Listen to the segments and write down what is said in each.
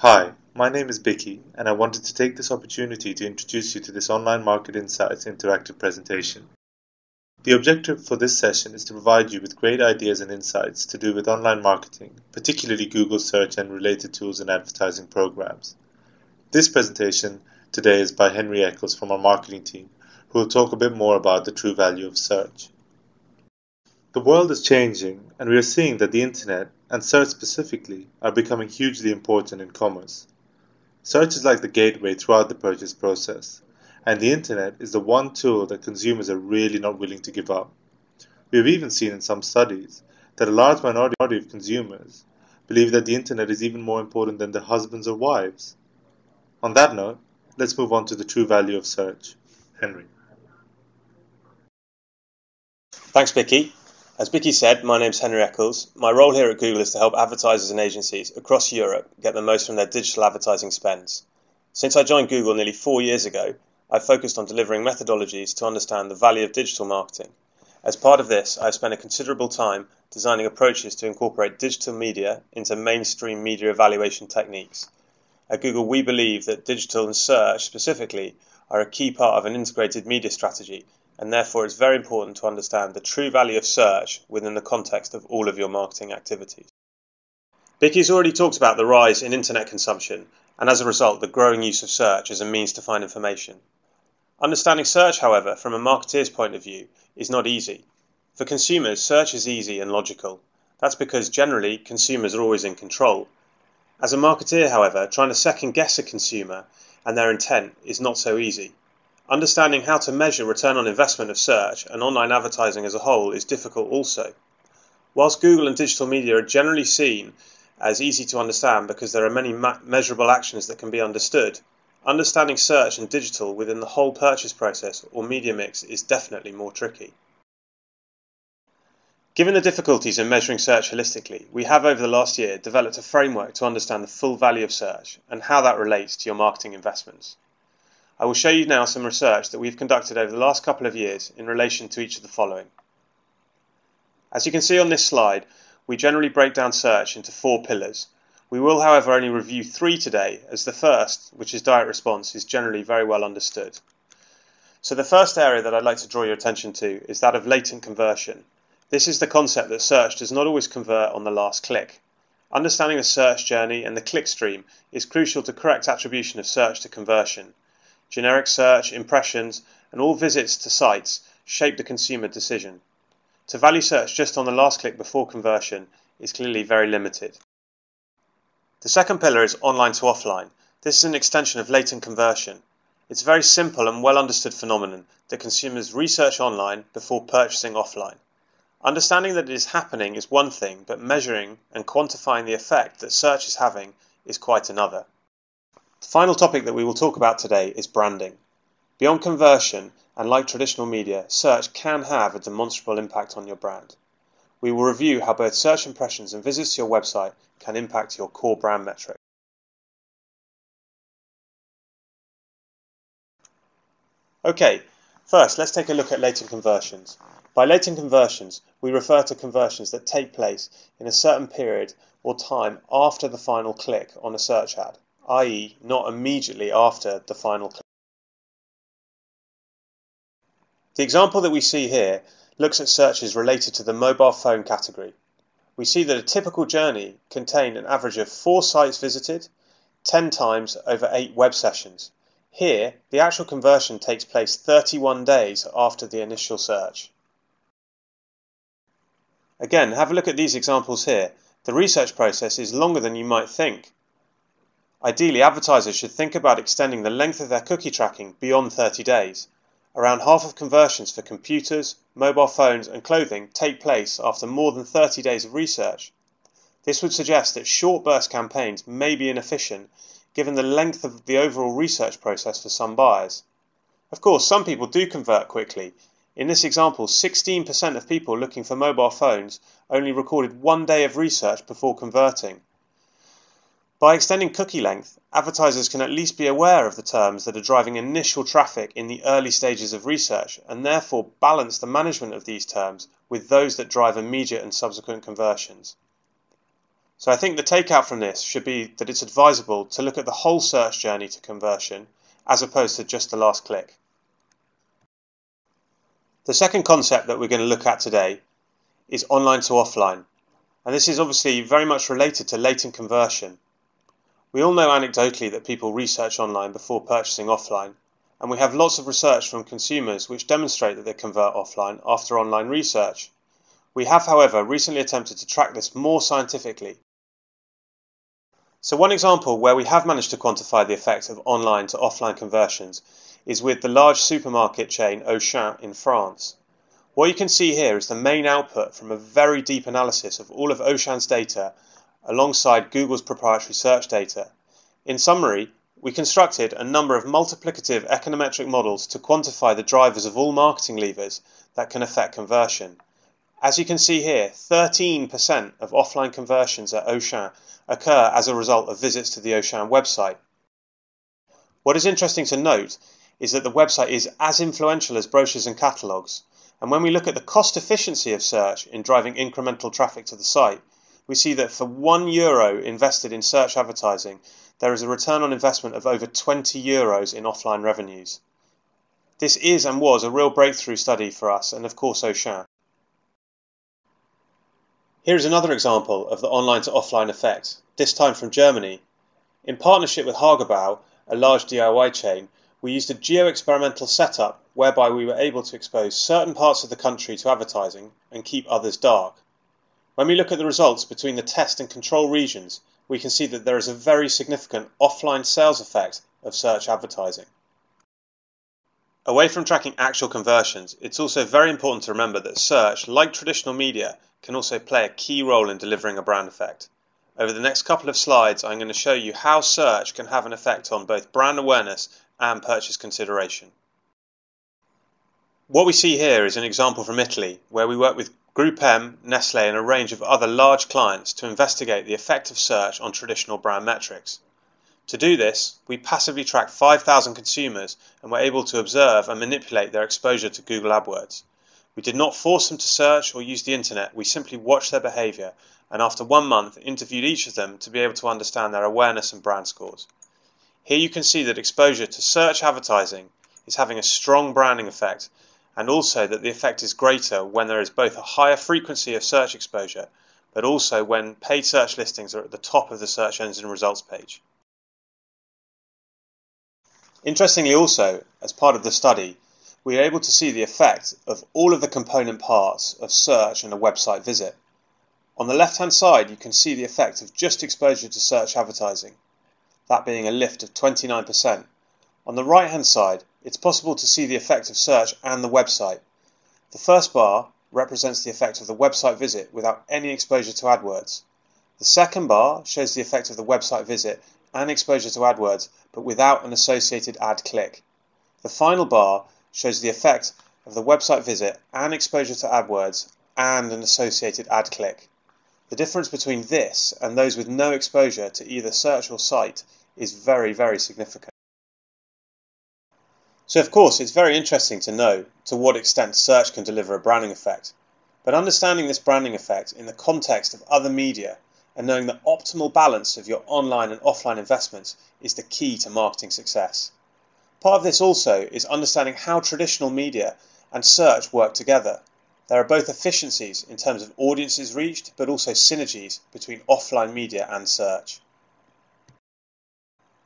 Hi, my name is Bicky, and I wanted to take this opportunity to introduce you to this Online Market Insights interactive presentation. The objective for this session is to provide you with great ideas and insights to do with online marketing, particularly Google search and related tools and advertising programs. This presentation today is by Henry Eccles from our marketing team, who will talk a bit more about the true value of search. The world is changing, and we are seeing that the internet, and search specifically, are becoming hugely important in commerce. Search is like the gateway throughout the purchase process, and the internet is the one tool that consumers are really not willing to give up. We have even seen in some studies that a large minority of consumers believe that the internet is even more important than their husbands or wives. On that note, let's move on to the true value of search. Henry. Thanks, Bicky. As Bicky said, my name's Henry Eccles. My role here at Google is to help advertisers and agencies across Europe get the most from their digital advertising spends. Since I joined Google nearly 4 years ago, I've focused on delivering methodologies to understand the value of digital marketing. As part of this, I've spent a considerable time designing approaches to incorporate digital media into mainstream media evaluation techniques. At Google, we believe that digital and search specifically are a key part of an integrated media strategy, and therefore it's very important to understand the true value of search within the context of all of your marketing activities. Bicky's already talked about the rise in internet consumption, and as a result the growing use of search as a means to find information. Understanding search, however, from a marketeer's point of view, is not easy. For consumers, search is easy and logical. That's because generally consumers are always in control. As a marketeer, however, trying to second guess a consumer and their intent is not so easy. Understanding how to measure return on investment of search and online advertising as a whole is difficult also. Whilst Google and digital media are generally seen as easy to understand because there are many measurable actions that can be understood, understanding search and digital within the whole purchase process or media mix is definitely more tricky. Given the difficulties in measuring search holistically, we have over the last year developed a framework to understand the full value of search and how that relates to your marketing investments. I will show you now some research that we've conducted over the last couple of years in relation to each of the following. As you can see on this slide, we generally break down search into 4 pillars. We will, however, only review 3 today, as the first, which is direct response, is generally very well understood. So the first area that I'd like to draw your attention to is that of latent conversion. This is the concept that search does not always convert on the last click. Understanding the search journey and the click stream is crucial to correct attribution of search to conversion. Generic search, impressions, and all visits to sites shape the consumer decision. To value search just on the last click before conversion is clearly very limited. The second pillar is online to offline. This is an extension of latent conversion. It's a very simple and well understood phenomenon that consumers research online before purchasing offline. Understanding that it is happening is one thing, but measuring and quantifying the effect that search is having is quite another. The final topic that we will talk about today is branding. Beyond conversion, and like traditional media, search can have a demonstrable impact on your brand. We will review how both search impressions and visits to your website can impact your core brand metric. Okay, first let's take a look at latent conversions. By latent conversions, we refer to conversions that take place in a certain period or time after the final click on a search ad, i.e. not immediately after the final click. The example that we see here looks at searches related to the mobile phone category. We see that a typical journey contained an average of 4 sites visited, 10 times over 8 web sessions. Here, the actual conversion takes place 31 days after the initial search. Again, have a look at these examples here. The research process is longer than you might think. Ideally, advertisers should think about extending the length of their cookie tracking beyond 30 days. Around half of conversions for computers, mobile phones and clothing take place after more than 30 days of research. This would suggest that short burst campaigns may be inefficient given the length of the overall research process for some buyers. Of course, some people do convert quickly. In this example, 16% of people looking for mobile phones only recorded 1 day of research before converting. By extending cookie length, advertisers can at least be aware of the terms that are driving initial traffic in the early stages of research and therefore balance the management of these terms with those that drive immediate and subsequent conversions. So I think the takeout from this should be that it's advisable to look at the whole search journey to conversion as opposed to just the last click. The second concept that we're going to look at today is online to offline, and this is obviously very much related to latent conversion. We all know anecdotally that people research online before purchasing offline, and we have lots of research from consumers which demonstrate that they convert offline after online research. We have, however, recently attempted to track this more scientifically. So one example where we have managed to quantify the effect of online to offline conversions is with the large supermarket chain Auchan in France. What you can see here is the main output from a very deep analysis of all of Auchan's data alongside Google's proprietary search data. In summary, we constructed a number of multiplicative econometric models to quantify the drivers of all marketing levers that can affect conversion. As you can see here, 13% of offline conversions at Auchan occur as a result of visits to the Auchan website. What is interesting to note is that the website is as influential as brochures and catalogues, and when we look at the cost efficiency of search in driving incremental traffic to the site, we see that for €1 invested in search advertising, there is a return on investment of over €20 in offline revenues. This is and was a real breakthrough study for us and of course Auchan. Here is another example of the online to offline effect, this time from Germany. In partnership with Hagerbau, a large DIY chain, we used a geo-experimental setup whereby we were able to expose certain parts of the country to advertising and keep others dark. When we look at the results between the test and control regions, we can see that there is a very significant offline sales effect of search advertising. Away from tracking actual conversions, it's also very important to remember that search, like traditional media, can also play a key role in delivering a brand effect. Over the next couple of slides, I'm going to show you how search can have an effect on both brand awareness and purchase consideration. What we see here is an example from Italy, where we work with Group M, Nestlé and a range of other large clients to investigate the effect of search on traditional brand metrics. To do this, we passively tracked 5,000 consumers and were able to observe and manipulate their exposure to Google AdWords. We did not force them to search or use the internet, we simply watched their behaviour and after 1 month interviewed each of them to be able to understand their awareness and brand scores. Here you can see that exposure to search advertising is having a strong branding effect, and also that the effect is greater when there is both a higher frequency of search exposure, but also when paid search listings are at the top of the search engine results page. Interestingly also, as part of the study, we are able to see the effect of all of the component parts of search and a website visit. On the left-hand side, you can see the effect of just exposure to search advertising, that being a lift of 29%. On the right-hand side, it's possible to see the effect of search and the website. The first bar represents the effect of the website visit without any exposure to AdWords. The second bar shows the effect of the website visit and exposure to AdWords, but without an associated ad click. The final bar shows the effect of the website visit and exposure to AdWords and an associated ad click. The difference between this and those with no exposure to either search or site is very, very significant. So of course it's very interesting to know to what extent search can deliver a branding effect, but understanding this branding effect in the context of other media and knowing the optimal balance of your online and offline investments is the key to marketing success. Part of this also is understanding how traditional media and search work together. There are both efficiencies in terms of audiences reached, but also synergies between offline media and search.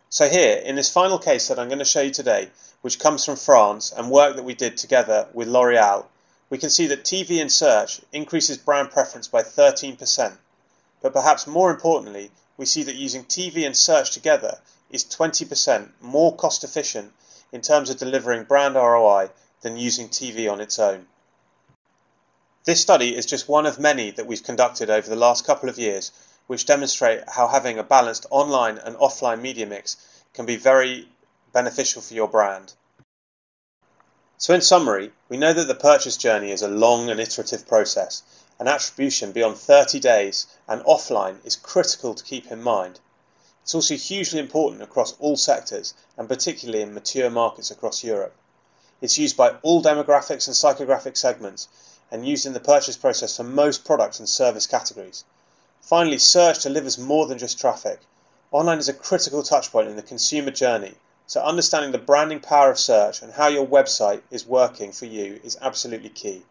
So here, in this final case that I'm going to show you today, which comes from France and work that we did together with L'Oréal, we can see that TV and search increases brand preference by 13%. But perhaps more importantly, we see that using TV and search together is 20% more cost efficient in terms of delivering brand ROI than using TV on its own. This study is just one of many that we've conducted over the last couple of years, which demonstrate how having a balanced online and offline media mix can be very beneficial for your brand. So in summary, we know that the purchase journey is a long and iterative process, and attribution beyond 30 days and offline is critical to keep in mind. It's also hugely important across all sectors, and particularly in mature markets across Europe. It's used by all demographics and psychographic segments, and used in the purchase process for most products and service categories. Finally, search delivers more than just traffic. Online is a critical touchpoint in the consumer journey, so understanding the branding power of search and how your website is working for you is absolutely key.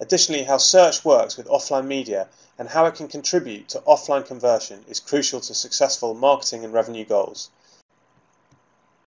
Additionally, how search works with offline media and how it can contribute to offline conversion is crucial to successful marketing and revenue goals.